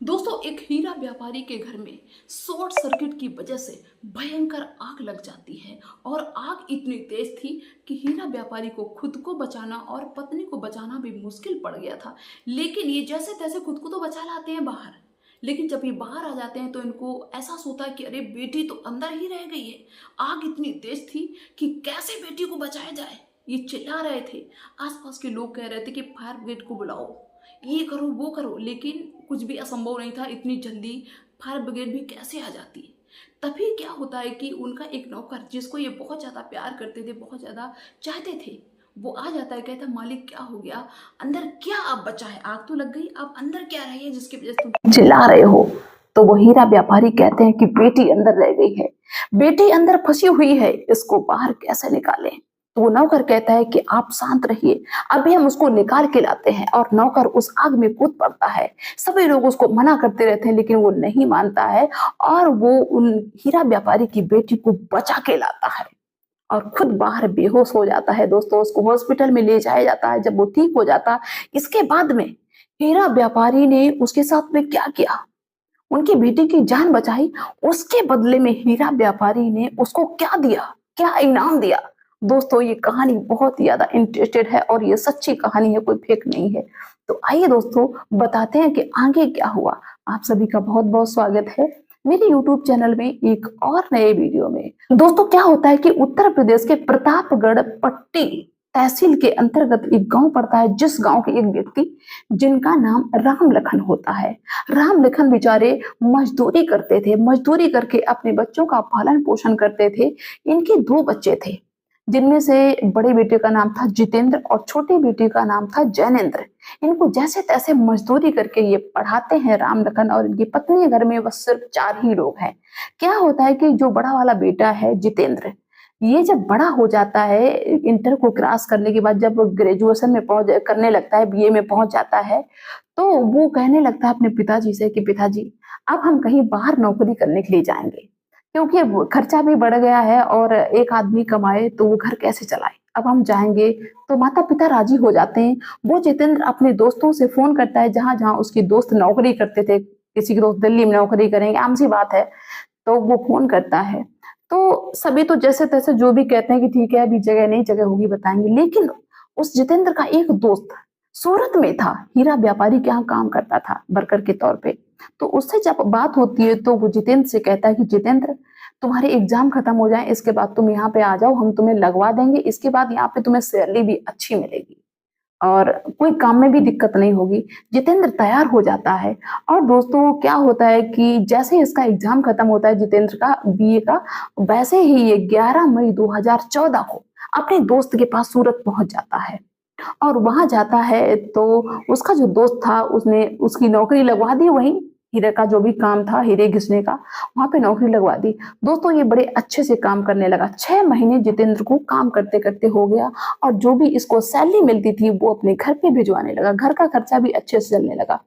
दोस्तों, एक हीरा व्यापारी के घर में शॉर्ट सर्किट की वजह से भयंकर आग लग जाती है। और आग इतनी तेज थी कि हीरा व्यापारी को खुद को बचाना और पत्नी को बचाना भी मुश्किल पड़ गया था। लेकिन ये जैसे तैसे खुद को तो बचा लाते हैं बाहर। लेकिन जब ये बाहर आ जाते हैं तो इनको एहसास होता है कि अरे बेटी तो अंदर ही रह गई है। आग इतनी तेज थी कि कैसे बेटी को बचाया जाए, ये चिल्ला रहे थे। आसपास के लोग कह रहे थे कि फायर ब्रिगेड को बुलाओ, ये करो वो करो, लेकिन कुछ भी असंभव नहीं था। इतनी जल्दी फायर ब्रिगेड भी कैसे आ जाती। तभी क्या होता है कि उनका एक नौकर, जिसको ये बहुत ज़्यादा प्यार करते थे, बहुत ज़्यादा चाहते थे, वो आ जाता है। कहता है, मालिक क्या हो गया, अंदर क्या अब बचा है, आग तो लग गई, अब अंदर क्या रही है जिसकी वजह से तुम चिल्ला रहे हो। तो वो हीरा व्यापारी कहते हैं कि बेटी अंदर रह गई है, बेटी अंदर फंसी हुई है, इसको बाहर कैसे निकालें। तो वो नौकर कहता है कि आप शांत रहिए, अभी हम उसको निकाल के लाते हैं। और नौकर उस आग में कूद पड़ता है। सभी लोग उसको मना करते रहते हैं लेकिन वो नहीं मानता है। और वो उन हीरा व्यापारी की बेटी को बचा के लाता है और खुद बाहर बेहोश हो जाता है। दोस्तों, उसको हॉस्पिटल में ले जाया जाता है। जब वो ठीक हो जाता, इसके बाद में हीरा व्यापारी ने उसके साथ में क्या किया, उनकी बेटी की जान बचाई। उसके बदले में हीरा व्यापारी ने उसको क्या दिया, क्या इनाम दिया। दोस्तों, ये कहानी बहुत ही ज्यादा इंटरेस्टेड है और ये सच्ची कहानी है, कोई फेक नहीं है। तो आइए दोस्तों, बताते हैं कि आगे क्या हुआ। आप सभी का बहुत बहुत स्वागत है मेरे YouTube चैनल में एक और नए वीडियो में। दोस्तों, क्या होता है कि उत्तर प्रदेश के प्रतापगढ़ पट्टी तहसील के अंतर्गत एक गांव पड़ता है, जिस गांव के एक व्यक्ति जिनका नाम राम लखन होता है। राम लखन बेचारे मजदूरी करते थे, मजदूरी करके अपने बच्चों का पालन पोषण करते थे। इनके दो बच्चे थे, जिनमें से बड़े बेटे का नाम था जितेंद्र और छोटे बेटे का नाम था जैनेन्द्र। इनको जैसे तैसे मजदूरी करके ये पढ़ाते हैं राम लखन, और इनकी पत्नी, घर में बस सिर्फ 4 ही लोग हैं। क्या होता है कि जो बड़ा वाला बेटा है जितेंद्र, ये जब बड़ा हो जाता है, इंटर को क्रॉस करने के बाद जब ग्रेजुएशन में पहुंच करने लगता है, बीए में पहुंच जाता है, तो वो कहने लगता है अपने पिताजी से कि पिताजी, अब हम कहीं बाहर नौकरी करने के लिए जाएंगे, क्योंकि वो खर्चा भी बढ़ गया है और एक आदमी कमाए तो वो घर कैसे चलाए। अब हम जाएंगे। तो माता पिता राजी हो जाते हैं। वो जितेंद्र अपने दोस्तों से फोन करता है, जहां जहां उसके दोस्त नौकरी करते थे। किसी के दोस्त दिल्ली में नौकरी करेंगे, आम सी बात है। तो वो फोन करता है, तो सभी तो जैसे तैसे जो भी कहते हैं कि ठीक है, अभी जगह नहीं, जगह होगी बताएंगे। लेकिन उस जितेंद्र का एक दोस्त सूरत में था, हीरा व्यापारी के यहाँ काम करता था वर्कर के तौर पे। तो उससे जब बात होती है तो वो जितेंद्र से कहता है कि जितेंद्र, तुम्हारे एग्जाम खत्म हो जाए, इसके बाद तुम यहाँ पे आ जाओ, हम तुम्हें लगवा देंगे। इसके बाद यहाँ पे तुम्हें सैलरी भी अच्छी मिलेगी और कोई काम में भी दिक्कत नहीं होगी। जितेंद्र तैयार हो जाता है। और दोस्तों, क्या होता है कि जैसे ही इसका एग्जाम खत्म होता है जितेंद्र का, बीए का, वैसे ही ये 11 मई 2014 को अपने दोस्त के पास सूरत पहुंच जाता है। और वहां जाता है तो उसका जो दोस्त था, उसने उसकी नौकरी लगवा दी। वहीं हीरे का जो भी काम था, हीरे घिसने का, वहां पे नौकरी लगवा दी। दोस्तों, ये बड़े अच्छे से काम करने लगा। 6 महीने जितेंद्र को काम करते करते हो गया। और जो भी इसको सैलरी मिलती थी वो अपने घर पे भिजवाने लगा, घर का खर्चा भी अच्छे से चलने लगा।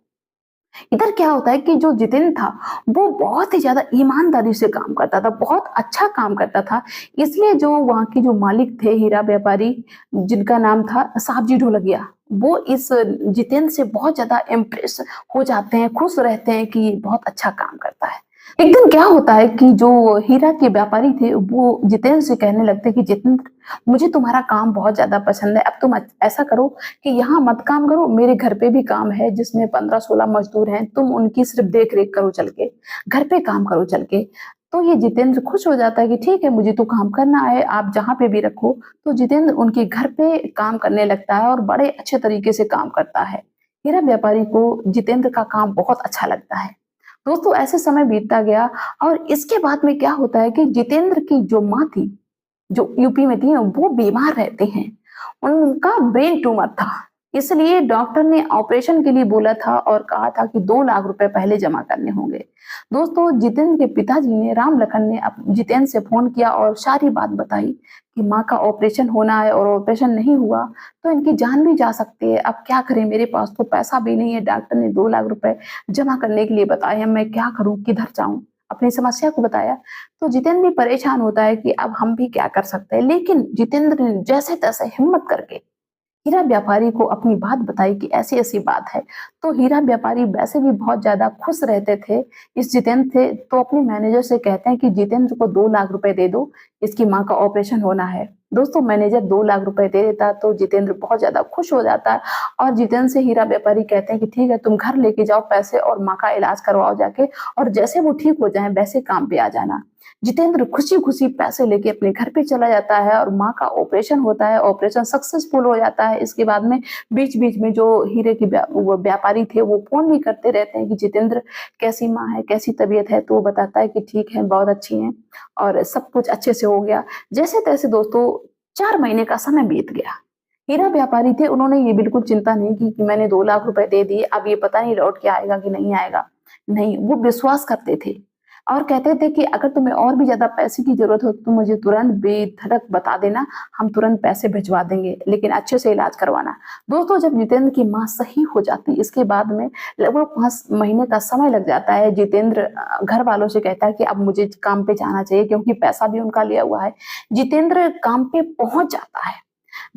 इधर क्या होता है कि जो जितेंद्र था, वो बहुत ही ज्यादा ईमानदारी से काम करता था, बहुत अच्छा काम करता था। इसलिए जो वहाँ के जो मालिक थे, हीरा व्यापारी, जिनका नाम था साहब जी ढोलकिया, वो इस जितेंद्र से बहुत ज्यादा इम्प्रेस हो जाते हैं, खुश रहते हैं कि ये बहुत अच्छा काम करता है। एक दिन क्या होता है कि जो हीरा के व्यापारी थे वो जितेंद्र से कहने लगते हैं कि जितेंद्र, मुझे तुम्हारा काम बहुत ज्यादा पसंद है। अब तुम ऐसा करो कि यहाँ मत काम करो, मेरे घर पे भी काम है जिसमें 15-16 मजदूर हैं, तुम उनकी सिर्फ देख रेख करो, चल के घर पे काम करो चल के। तो ये जितेंद्र खुश हो जाता है कि ठीक है, मुझे तो काम करना है, आप जहाँ पे भी रखो। तो जितेंद्र उनके घर पे काम करने लगता है और बड़े अच्छे तरीके से काम करता है। हीरा व्यापारी को जितेंद्र का काम बहुत अच्छा लगता है। दोस्तों, ऐसे समय बीतता गया। और इसके बाद में क्या होता है कि जितेंद्र की जो माँ थी, जो यूपी में थी, वो बीमार रहते हैं। उनका ब्रेन ट्यूमर था, इसलिए डॉक्टर ने ऑपरेशन के लिए बोला था और कहा था कि 2 लाख रुपए पहले जमा करने होंगे। दोस्तों, जितेंद्र के पिताजी ने, राम लखन ने, जितेंद्र से फोन किया और सारी बात बताई कि माँ का ऑपरेशन होना है और ऑपरेशन नहीं हुआ तो इनकी जान भी जा सकती है। अब क्या करें, मेरे पास तो पैसा भी नहीं है, डॉक्टर ने 2 लाख रुपए जमा करने के लिए बताए हैं, मैं क्या करूं, किधर जाऊं। अपनी समस्या को बताया। तो जितेंद्र भी परेशान होता है कि अब हम भी क्या कर सकते हैं। लेकिन जितेंद्र ने जैसे तैसे हिम्मत करके हीरा व्यापारी को अपनी बात बताई कि ऐसी ऐसी बात है। तो हीरा व्यापारी वैसे भी बहुत ज्यादा खुश रहते थे इस जितेंद्र थे, तो अपने मैनेजर से कहते हैं कि जितेंद्र को 2 लाख रुपए दे दो, इसकी माँ का ऑपरेशन होना है। दोस्तों मैनेजर 2 लाख रुपए दे देता तो जितेंद्र बहुत ज्यादा खुश हो जाता है और जितेंद्र से हीरा व्यापारी कहते हैं कि ठीक है, तुम घर लेके जाओ पैसे और माँ का इलाज करवाओ जाके, और जैसे वो ठीक हो जाए वैसे काम पे आ जाना। जितेंद्र खुशी खुशी पैसे लेके अपने घर पे चला जाता है और माँ का ऑपरेशन होता है, ऑपरेशन सक्सेसफुल हो जाता है। इसके बाद में बीच बीच में जो हीरे के वो व्यापारी थे वो फोन भी करते रहते हैं कि जितेंद्र कैसी माँ है, कैसी तबीयत है, तो वो बताता है कि ठीक है, बहुत अच्छी है और सब कुछ अच्छे से हो गया। जैसे तैसे दोस्तों 4 महीने का समय बीत गया। हीरा व्यापारी थे, उन्होंने ये बिल्कुल चिंता नहीं की कि मैंने 2 लाख रुपए दे दिए, अब ये पता नहीं लौट के आएगा कि नहीं आएगा। नहीं, वो विश्वास करते थे और कहते थे कि अगर तुम्हें और भी ज्यादा पैसे की जरूरत हो तो मुझे तुरंत बेधड़क बता देना, हम तुरंत पैसे भिजवा देंगे, लेकिन अच्छे से इलाज करवाना। दोस्तों जब जितेंद्र की माँ सही हो जाती, इसके बाद में लगभग 5 महीने का समय लग जाता है। जितेंद्र घर वालों से कहता है कि अब मुझे काम पे जाना चाहिए क्योंकि पैसा भी उनका लिया हुआ है। जितेंद्र काम पे पहुंच जाता है।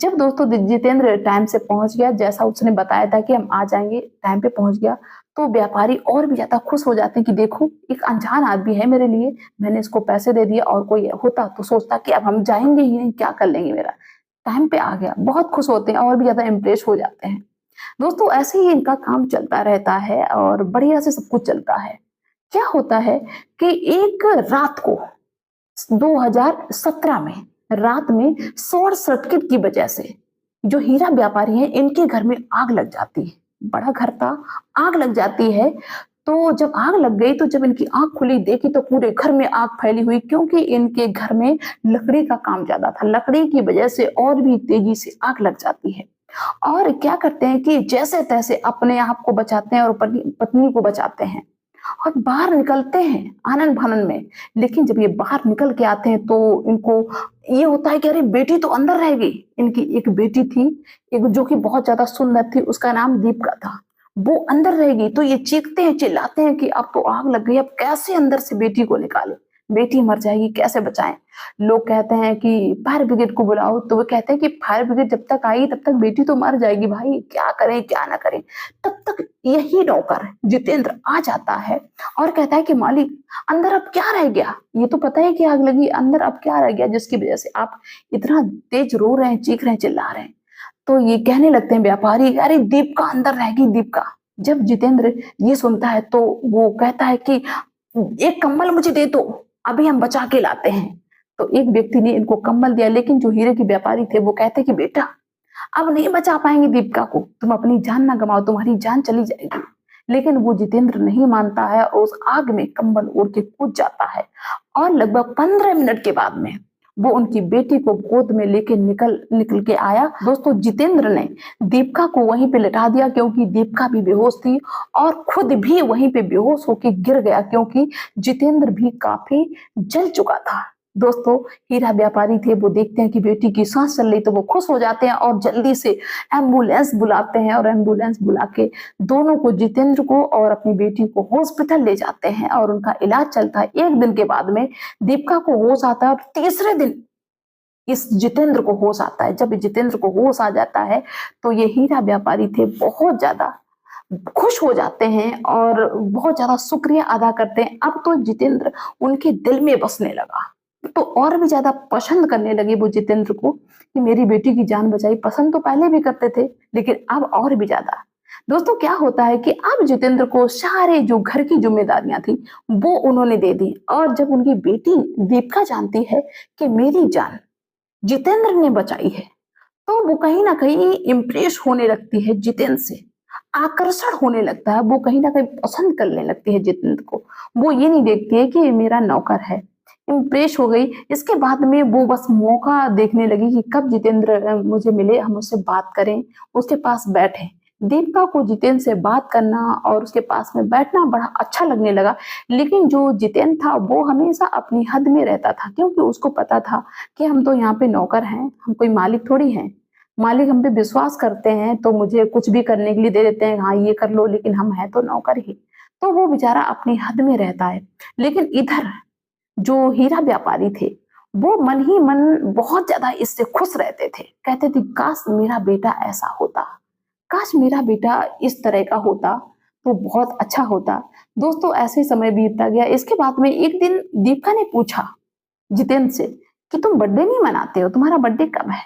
जब दोस्तों जितेंद्र टाइम से पहुंच गया, जैसा उसने बताया था कि हम आ जाएंगे, टाइम पे पहुंच गया, तो व्यापारी और भी ज्यादा खुश हो जाते हैं कि देखो एक अनजान आदमी है मेरे लिए, मैंने इसको पैसे दे दिए, और कोई होता तो सोचता कि अब हम जाएंगे ही नहीं, क्या कर लेंगे, मेरा टाइम पे आ गया। बहुत खुश होते हैं और भी ज्यादा इम्प्रेस हो जाते हैं। दोस्तों ऐसे ही इनका काम चलता रहता है और बढ़िया से सब कुछ चलता है। क्या होता है कि एक रात को 2017 में रात में शॉर्ट सर्किट की वजह से जो हीरा व्यापारी हैं इनके घर में आग लग जाती है। बड़ा घर था, आग लग जाती है। तो जब आग लग गई तो जब इनकी आंख खुली, देखी तो पूरे घर में आग फैली हुई, क्योंकि इनके घर में लकड़ी का काम ज्यादा था। लकड़ी की वजह से और भी तेजी से आग लग जाती है। और क्या करते हैं कि जैसे तैसे अपने आप को बचाते हैं और पत्नी को बचाते हैं और बाहर निकलते हैं आनन फानन में। लेकिन जब ये बाहर निकल के आते हैं तो इनको ये होता है कि अरे बेटी तो अंदर रह गई। इनकी एक बेटी थी, एक जो कि बहुत ज्यादा सुंदर थी, उसका नाम दीपिका था, वो अंदर रह गई। तो ये चीखते हैं, चिल्लाते हैं कि अब तो आग लग गई, अब कैसे अंदर से बेटी को निकाले, बेटी मर जाएगी, कैसे बचाएं। लोग कहते हैं कि फायर ब्रिगेड को बुलाओ, तो वो कहते हैं कि फायर ब्रिगेड जब तक आई तब तक बेटी तो मर जाएगी, भाई क्या करें क्या ना करें। तब तक यही नौकर जितेंद्र आ जाता है और कहता है कि मालिक अंदर अब क्या रह गया, ये तो पता है कि आग लगी, अंदर अब क्या रह गया जिसकी वजह से आप इतना तेज रो रहे हैं, चीख रहे हैं, चिल्ला रहे हैं। तो ये कहने लगते हैं व्यापारी, अरे दीपिका अंदर रह गई, दीपिका। जब जितेंद्र ये सुनता है तो वो कहता है कि एक कंबल मुझे दे दो, अभी हम बचा के लाते हैं। तो एक व्यक्ति ने इनको कंबल दिया, लेकिन जो हीरे के व्यापारी थे वो कहते कि बेटा अब नहीं बचा पाएंगे दीपिका को, तुम अपनी जान ना गंवाओ, तुम्हारी जान चली जाएगी। लेकिन वो जितेंद्र नहीं मानता है और उस आग में कंबल ओढ़ के कूद जाता है और लगभग 15 मिनट के बाद में वो उनकी बेटी को गोद में लेके निकल निकल के आया। दोस्तों जितेंद्र ने दीपिका को वहीं पे लिटा दिया क्योंकि दीपिका भी बेहोश थी और खुद भी वहीं पे बेहोश होके गिर गया क्योंकि जितेंद्र भी काफी जल चुका था। दोस्तों हीरा व्यापारी थे, वो देखते हैं कि बेटी की सांस चल रही तो वो खुश हो जाते हैं और जल्दी से एम्बुलेंस बुलाते हैं और एम्बुलेंस बुला के दोनों को, जितेंद्र को और अपनी बेटी को, हॉस्पिटल ले जाते हैं और उनका इलाज चलता है। 1 दिन के बाद में दीपिका को होश आता है और तीसरे दिन इस जितेंद्र को होश आता है। जब जितेंद्र को होश आ जाता है तो ये हीरा व्यापारी थे बहुत ज्यादा खुश हो जाते हैं और बहुत ज्यादा शुक्रिया अदा करते हैं। अब तो जितेंद्र उनके दिल में बसने लगा, तो और भी ज्यादा पसंद करने लगे वो जितेंद्र को कि मेरी बेटी की जान बचाई। पसंद तो पहले भी करते थे लेकिन अब और भी ज्यादा। दोस्तों क्या होता है कि अब जितेंद्र को सारे जो घर की जिम्मेदारियां थी वो उन्होंने दे दी, और जब उनकी बेटी दीपिका जानती है कि मेरी जान जितेंद्र ने बचाई है तो वो कहीं ना कहीं इम्प्रेस होने लगती है जितेंद्र से, आकर्षण होने लगता है, वो कहीं ना कहीं पसंद करने लगती है जितेंद्र को। वो ये नहीं देखती है कि मेरा नौकर है, इम्प्रेस हो गई। इसके बाद में वो बस मौका देखने लगी कि कब जितेंद्र मुझे मिले, हम उससे बात करें, उसके पास बैठे। दीपिका को जितेंद्र से बात करना और उसके पास में बैठना बड़ा अच्छा लगने लगा, लेकिन जो जितेंद्र था वो हमेशा अपनी हद में रहता था क्योंकि उसको पता था कि हम तो यहाँ पे नौकर हैं, हम कोई मालिक थोड़ी हैं। मालिक हम पे विश्वास करते हैं तो मुझे कुछ भी करने के लिए दे देते हैं, हाँ ये कर लो, लेकिन हम हैं तो नौकर ही। तो वो बेचारा अपनी हद में रहता है। लेकिन इधर जो हीरा व्यापारी थे वो मन ही मन बहुत ज्यादा इससे खुश रहते थे। कहते थे काश मेरा बेटा ऐसा होता, काश मेरा बेटा इस तरह का होता तो बहुत अच्छा होता। दोस्तों ऐसे समय बीतता गया। इसके बाद में एक दिन दीपिका ने पूछा जितेंद्र से कि तुम बर्थडे नहीं मनाते हो, तुम्हारा बर्थडे कब है?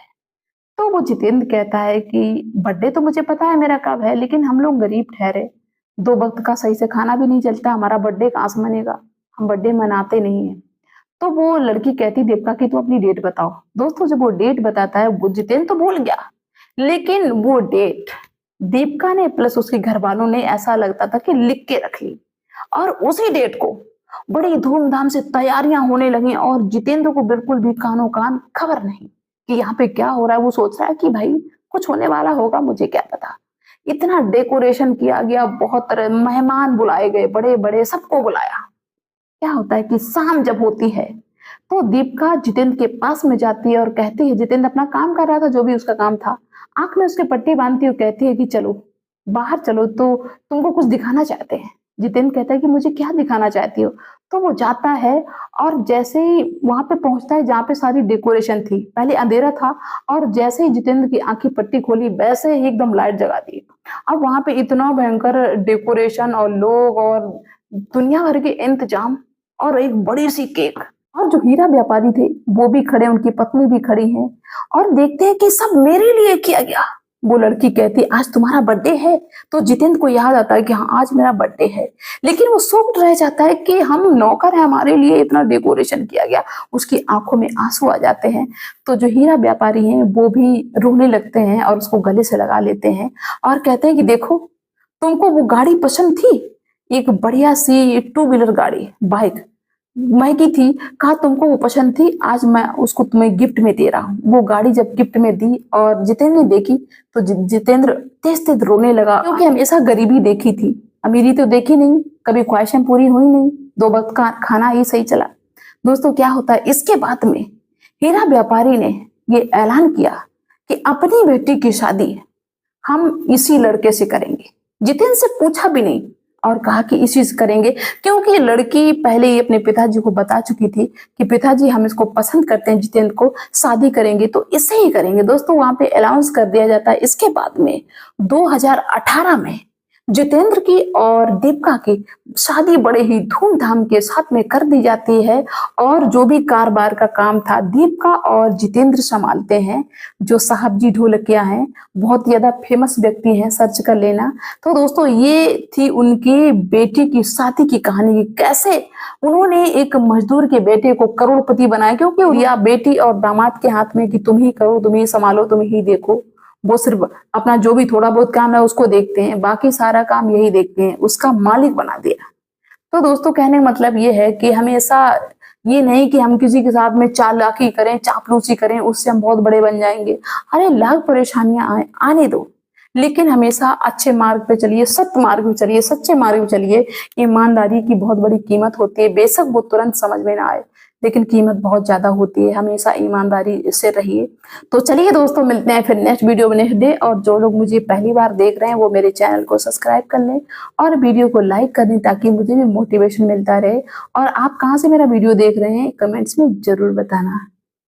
तो वो जितेंद्र कहता है कि बर्थडे तो मुझे पता है मेरा कब है, लेकिन हम लोग गरीब ठहरे, 2 वक्त का सही से खाना भी नहीं चलता, हमारा बर्थडे कहाँ से मनेगा, हम बर्थडे मनाते नहीं है। तो वो लड़की कहती दीपिका कि तू अपनी डेट बताओ। दोस्तों जब वो डेट बताता है, वो जितेंद्र तो भूल गया, लेकिन वो डेट दीपिका ने प्लस उसके घर वालों ने ऐसा लगता था कि लिख के रख ली। और उसी डेट को बड़ी धूमधाम से तैयारियां होने लगी और जितेंद्र को बिल्कुल भी कानो कान खबर नहीं कि यहाँ पे क्या हो रहा है। वो सोच रहा है कि भाई कुछ होने वाला होगा, मुझे क्या पता। इतना डेकोरेशन किया गया, बहुत तरह मेहमान बुलाए गए, बड़े बड़े सबको बुलाया। क्या होता है कि शाम जब होती है तो दीपिका जितेंद्र के पास में जाती है और कहती है, जितेंद्र अपना काम कर रहा था जो भी उसका काम था, आंख में उसके पट्टी बांधती है, कहती है कि चलो बाहर चलो, तो तुमको कुछ दिखाना चाहते हैं। जितेंद्र कहता है कि मुझे क्या दिखाना चाहती हो? तो वो जाता है और जैसे ही वहां पे पहुंचता है जहाँ पे सारी डेकोरेशन थी, पहले अंधेरा था और जैसे ही जितेंद्र की आंखी पट्टी खोली वैसे ही एकदम लाइट जगा दी। अब वहां पे इतना भयंकर डेकोरेशन और लोग और दुनिया भर के इंतजाम और एक बड़ी सी केक। और जो हीरा व्यापारी थे वो भी खड़े, उनकी पत्नी भी खड़ी है और देखते हैं कि सब मेरे लिए किया गया। वो लड़की कहती आज तुम्हारा बर्थडे है, तो जितेंद्र को याद आता है कि हाँ आज मेरा बर्थडे है, लेकिन वो शॉक्ड रह जाता है कि हम नौकर हैं, हमारे लिए इतना डेकोरेशन किया गया। उसकी आंखों में आंसू आ जाते हैं। तो जो हीरा व्यापारी हैं वो भी रोने लगते हैं और उसको गले से लगा लेते हैं और कहते हैं कि देखो तुमको वो गाड़ी पसंद थी, एक बढ़िया सी 2 व्हीलर गाड़ी, बाइक महंगी थी, कहा तुमको वो पसंद थी, आज मैं उसको तुम्हें गिफ्ट में दे रहा हूँ। वो गाड़ी जब गिफ्ट में दी और जितेंद्र ने देखी तो जितेंद्र तेज तेज रोने लगा, क्योंकि हमेशा गरीबी देखी थी, अमीरी तो देखी नहीं, कभी ख्वाहिशें पूरी हुई नहीं, 2 वक्त का खाना ही सही चला। दोस्तों क्या होता है, इसके बाद में हीरा व्यापारी ने ये ऐलान किया कि अपनी बेटी की शादी हम इसी लड़के से करेंगे। जितेंद्र से पूछा भी नहीं और कहा कि इसी से करेंगे, क्योंकि लड़की पहले ही अपने पिताजी को बता चुकी थी कि पिताजी हम इसको पसंद करते हैं, जितेंद्र को शादी करेंगे तो इससे ही करेंगे। दोस्तों वहां पे अनाउंस कर दिया जाता है। इसके बाद में 2018 में जितेंद्र की और दीपिका की शादी बड़े ही धूमधाम के साथ में कर दी जाती है और जो भी कारोबार का काम था दीपिका और जितेंद्र संभालते हैं। जो साहब जी ढोलकिया हैं, बहुत ज्यादा फेमस व्यक्ति हैं, सर्च कर लेना। तो दोस्तों ये थी उनकी बेटी की शादी की कहानी, कैसे उन्होंने एक मजदूर के बेटे को करोड़पति बनाया, क्योंकि या बेटी और दामाद के हाथ में कि तुम ही करो, तुम ही संभालो, तुम ही देखो। वो सिर्फ अपना जो भी थोड़ा बहुत काम है उसको देखते हैं, बाकी सारा काम यही देखते हैं, उसका मालिक बना दिया। तो दोस्तों कहने का मतलब ये है कि हमेशा ये नहीं कि हम किसी के साथ में चालाकी करें, चापलूसी करें, उससे हम बहुत बड़े बन जाएंगे। अरे लाख परेशानियां आने दो, लेकिन हमेशा अच्छे मार्ग पे चलिए, सत्य मार्ग पे चलिए, सच्चे मार्ग पे चलिए। ईमानदारी की बहुत बड़ी कीमत होती है, बेशक वो तुरंत समझ में ना आए, लेकिन कीमत बहुत ज्यादा होती है। हमेशा ईमानदारी से रहिए। तो चलिए दोस्तों, मिलते हैं फिर नेक्स्ट वीडियो में नेक्स्ट डे। और जो लोग मुझे पहली बार देख रहे हैं वो मेरे चैनल को सब्सक्राइब कर लें और वीडियो को लाइक कर दें, ताकि मुझे भी मोटिवेशन मिलता रहे। और आप कहाँ से मेरा वीडियो देख रहे हैं कमेंट्स में जरूर बताना।